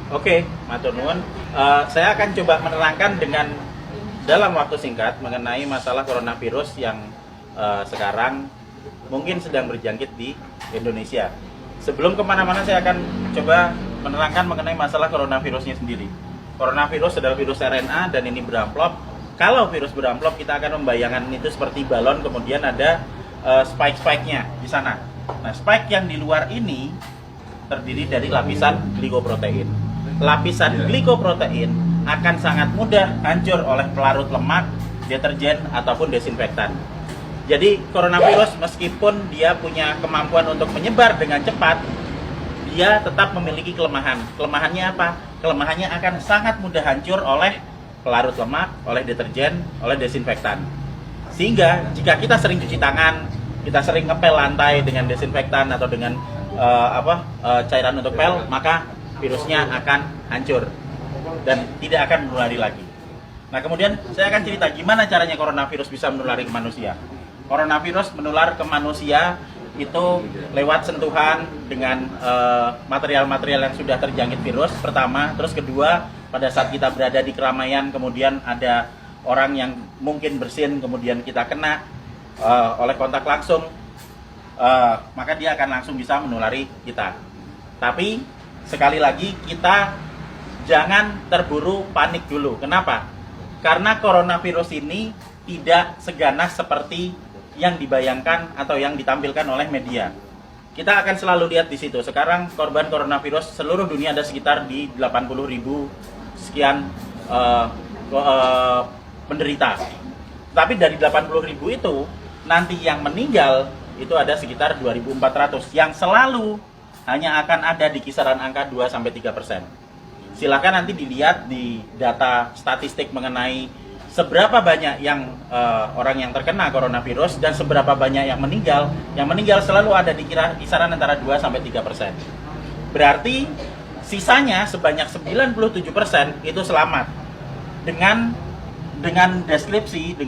Oke, matur nuwun. Saya akan coba menerangkan dengan dalam waktu singkat mengenai masalah coronavirus yang sekarang mungkin sedang berjangkit di Indonesia. Sebelum kemana-mana saya akan coba menerangkan mengenai masalah coronavirusnya sendiri. Coronavirus adalah virus RNA dan ini beramplop. Kalau virus beramplop kita akan membayangkan itu seperti balon, kemudian ada spike-spike-nya di sana. Nah, spike yang di luar ini terdiri dari lapisan glikoprotein. Lapisan glikoprotein akan sangat mudah hancur oleh pelarut lemak, deterjen, ataupun desinfektan. Jadi coronavirus meskipun dia punya kemampuan untuk menyebar dengan cepat, dia tetap memiliki kelemahan. Kelemahannya apa? Kelemahannya akan sangat mudah hancur oleh pelarut lemak, oleh deterjen, oleh desinfektan. Sehingga jika kita sering cuci tangan, kita sering ngepel lantai dengan desinfektan atau dengan cairan untuk pel, maka virusnya akan hancur dan tidak akan menulari lagi. Nah, kemudian saya akan cerita gimana caranya coronavirus bisa menulari ke manusia. Coronavirus menular ke manusia itu lewat sentuhan dengan material-material yang sudah terjangkit virus pertama, terus kedua pada saat kita berada di keramaian, kemudian ada orang yang mungkin bersin, kemudian kita kena oleh kontak langsung, maka dia akan langsung bisa menulari kita. Tapi sekali lagi kita jangan terburu panik dulu. Kenapa? Karena coronavirus ini tidak seganas seperti yang dibayangkan atau yang ditampilkan oleh media. Kita akan selalu lihat di situ. Sekarang korban coronavirus seluruh dunia ada sekitar di 80.000 sekian penderita. Tapi dari 80.000 itu nanti yang meninggal itu ada sekitar 2.400 yang selalu hanya akan ada di kisaran angka 2-3%. Silakan nanti dilihat di data statistik mengenai seberapa banyak yang orang yang terkena coronavirus dan seberapa banyak yang meninggal. Yang meninggal selalu ada di kisaran antara 2-3%. Berarti sisanya sebanyak 97% itu selamat. Dengan deskripsi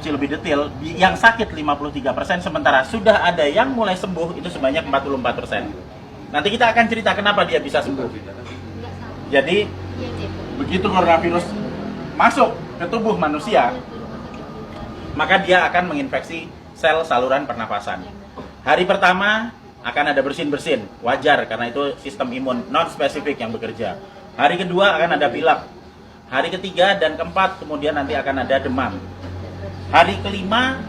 lebih detail, yang sakit 53%, sementara sudah ada yang mulai sembuh itu sebanyak 44%. Nanti kita akan cerita kenapa dia bisa sembuh. Jadi, begitu coronavirus masuk ke tubuh manusia, maka dia akan menginfeksi sel saluran pernapasan. Hari pertama akan ada bersin-bersin, wajar karena itu sistem imun non-spesifik yang bekerja. Hari kedua akan ada pilek. Hari ketiga dan keempat kemudian nanti akan ada demam. Hari kelima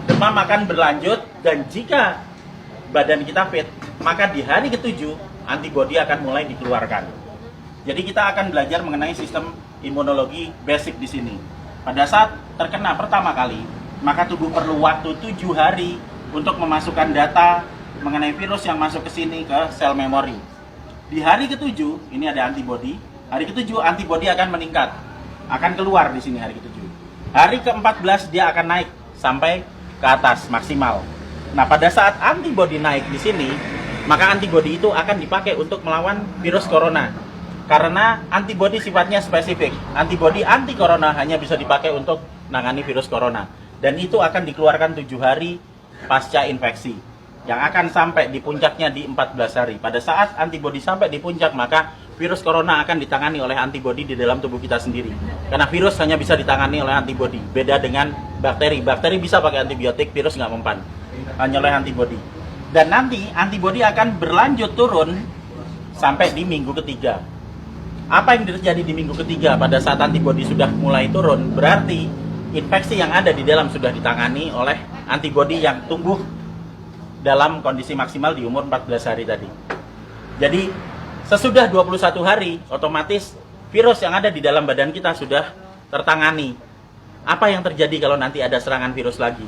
demam akan berlanjut dan jika badan kita fit, maka di hari ketujuh antibodi akan mulai dikeluarkan. Jadi kita akan belajar mengenai sistem imunologi basic di sini. Pada saat terkena pertama kali, maka tubuh perlu waktu 7 hari untuk memasukkan data mengenai virus yang masuk ke sini ke sel memori. Di hari ketujuh ini ada antibodi. Hari ketujuh antibodi akan meningkat, akan keluar di sini hari ketujuh. Hari ke-14 dia akan naik sampai ke atas maksimal. Nah, pada saat antibodi naik di sini, maka antibodi itu akan dipakai untuk melawan virus corona. Karena antibodi sifatnya spesifik. Antibodi anti corona hanya bisa dipakai untuk menangani virus corona. Dan itu akan dikeluarkan 7 hari pasca infeksi. Yang akan sampai di puncaknya di 14 hari. Pada saat antibodi sampai di puncak, maka virus corona akan ditangani oleh antibodi di dalam tubuh kita sendiri. Karena virus hanya bisa ditangani oleh antibodi. Beda dengan bakteri. Bakteri bisa pakai antibiotik, virus nggak mempan. Hanya oleh antibodi. Dan nanti antibodi akan berlanjut turun sampai di minggu ketiga. Apa yang terjadi di minggu ketiga pada saat antibodi sudah mulai turun? Berarti infeksi yang ada di dalam sudah ditangani oleh antibodi yang tumbuh dalam kondisi maksimal di umur 14 hari tadi. Jadi sesudah 21 hari otomatis virus yang ada di dalam badan kita sudah tertangani. Apa yang terjadi kalau nanti ada serangan virus lagi?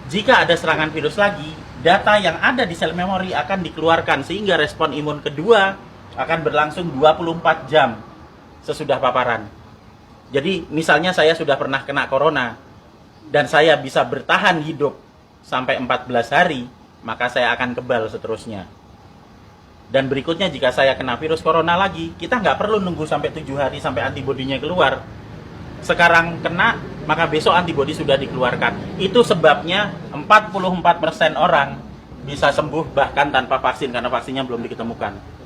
Jika ada serangan virus lagi, data yang ada di sel memori akan dikeluarkan sehingga respon imun kedua akan berlangsung 24 jam sesudah paparan. Jadi misalnya saya sudah pernah kena corona dan saya bisa bertahan hidup sampai 14 hari, maka saya akan kebal seterusnya. Dan berikutnya jika saya kena virus corona lagi, kita nggak perlu nunggu sampai 7 hari sampai antibodinya keluar. Sekarang kena, maka besok antibodi sudah dikeluarkan. Itu sebabnya 44% orang bisa sembuh bahkan tanpa vaksin karena vaksinnya belum ditemukan.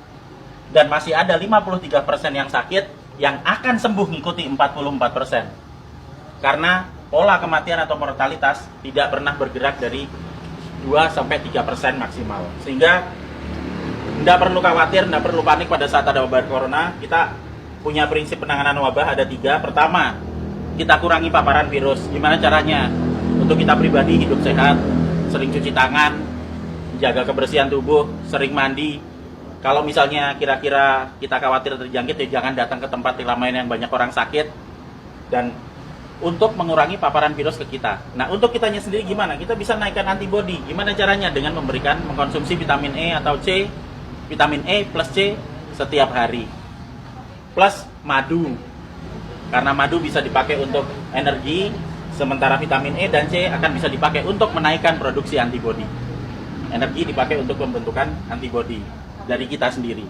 Dan masih ada 53% yang sakit yang akan sembuh ngikuti 44%. Karena pola kematian atau mortalitas tidak pernah bergerak dari 2-3% maksimal. Sehingga tidak perlu khawatir, tidak perlu panik pada saat ada wabah corona. Kita punya prinsip penanganan wabah ada 3. Pertama, kita kurangi paparan virus. Gimana caranya? Untuk kita pribadi hidup sehat, sering cuci tangan, jaga kebersihan tubuh, sering mandi. Kalau misalnya kira-kira kita khawatir terjangkit, ya jangan datang ke tempat keramaian yang banyak orang sakit. Dan untuk mengurangi paparan virus ke kita. Nah, untuk kitanya sendiri gimana? Kita bisa naikkan antibodi. Gimana caranya? Dengan mengkonsumsi vitamin E atau C, vitamin E plus C setiap hari. Plus madu. Karena madu bisa dipakai untuk energi, sementara vitamin E dan C akan bisa dipakai untuk menaikkan produksi antibodi. Energi dipakai untuk pembentukan antibodi dari kita sendiri.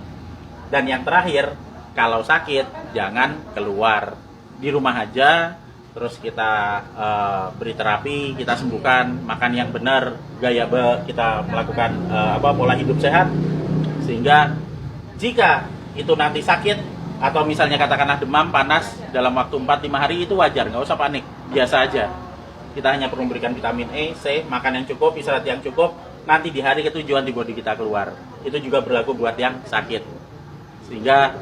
Dan yang terakhir, kalau sakit jangan keluar, di rumah aja. Terus kita beri terapi, kita sembuhkan, makan yang benar, kita melakukan pola hidup sehat, sehingga jika itu nanti sakit atau misalnya katakanlah demam, panas dalam waktu 4-5 hari itu wajar, nggak usah panik, biasa aja. Kita hanya perlu memberikan vitamin E, C, makan yang cukup, istirahat yang cukup, nanti di hari ketujuh antibodi kita keluar. Itu juga berlaku buat yang sakit. Sehingga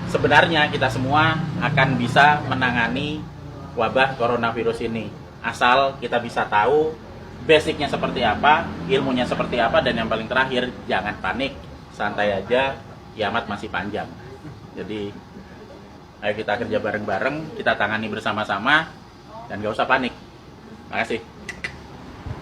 sebenarnya kita semua akan bisa menangani wabah coronavirus ini, asal kita bisa tahu basicnya seperti apa, ilmunya seperti apa, dan yang paling terakhir jangan panik, santai aja, kiamat masih panjang. Jadi ayo kita kerja bareng-bareng, kita tangani bersama-sama, dan gak usah panik. Terima kasih.